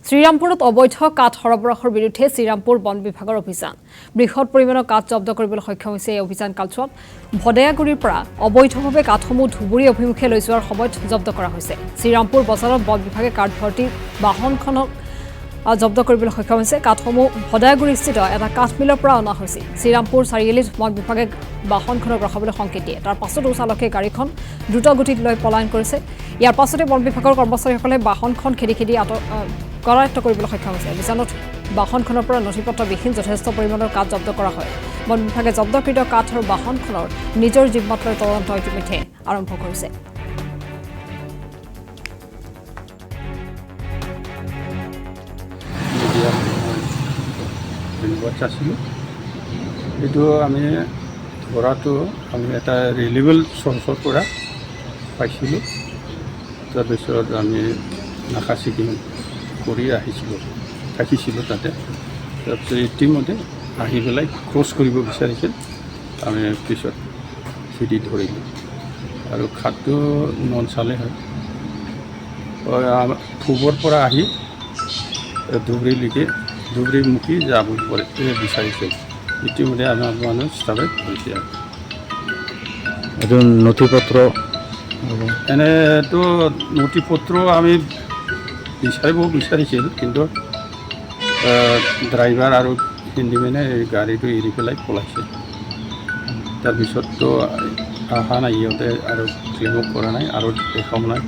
শ্ৰীৰামপুৰত অবৈধ কাঠ সৰবৰাহৰ বিৰুদ্ধে শ্ৰীৰামপুৰ বন বিভাগৰ অভিযান বৃহৎ পৰিমাণৰ কাঠ জব্দ কৰিবলৈ সক্ষম হৈছে এই অভিযান কালছোৱাত ভদেয়াগুৰিৰ পৰা অবৈধভাৱে কাঠসমূহ ধুবুৰী অভিমুখে লৈ যোৱাৰ সময়ত জব্দ কৰা হৈছে শ্ৰীৰামপুৰ বজাৰত বন বিভাগে কাঠ ভৰ্তি বাহনখনক জব্দ কৰিবলৈ সক্ষম হৈছে কাঠসমূহ ভদেয়াগুৰিস্থিত এটা কাঠ মিলৰ পৰা অনা হৈছিল শ্ৰীৰামপুৰ চাৰিআলিত বন বিভাগে বাহনখনক ৰখাবলৈ সংকেত দিয়ে তাৰ পাছতো চালকে গাড়ীখন দ্ৰুত গতিত লৈ পলায়ন কৰিছে ইয়াৰ পাছতে বন বিভাগৰ কৰ্মচাৰীসকলে বাহনখন খেদি কৰায়ত্ব কৰিবলৈ সক্ষম হৈছে অভিযানত বাহনখনৰ পৰা নথিপত্ৰবিহীন যথেষ্ট পৰিমাণৰ কাঠ জব্দ কৰা হয় বন বিভাগে জব্দকৃত কাঠ আৰু বাহনখনৰ নিজৰ জিম্মাত লৈ তদন্ত ইতিমধ্যে আৰম্ভ কৰিছে এইটো আমি ধৰাটো আমি এটা ৰিলিয়েবল চ'ৰ্চৰ পৰা পাইছিলোঁ তাৰপিছত আমি নাকা চেকিং কৰি থাকিছিলোঁ তাতে তাৰপিছত ইতিমধ্যে আহি পেলাই ক্ৰছ কৰিব বিচাৰিছিল আমি পিছত খেদি ধৰিলোঁ আৰু খাদ্য নন চালে হয় পূবৰ পৰা আহি ধুবুৰীমুখী যাব বিচাৰিছিল ইতিমধ্যে আমাৰ মানুহ ষ্টাফে হৈছে এইটো নথিপত্ৰ এনেতো নথিপত্ৰ আমি বিচাৰিছিল কিন্তু ড্ৰাইভাৰ আৰু হিন্দীমেনে এই গাড়ীটো এৰি পেলাই পলাইছে তাৰপিছততো অহা নাই ইহঁতে আৰু ক্লেইমো কৰা নাই আৰু দেখাও নাই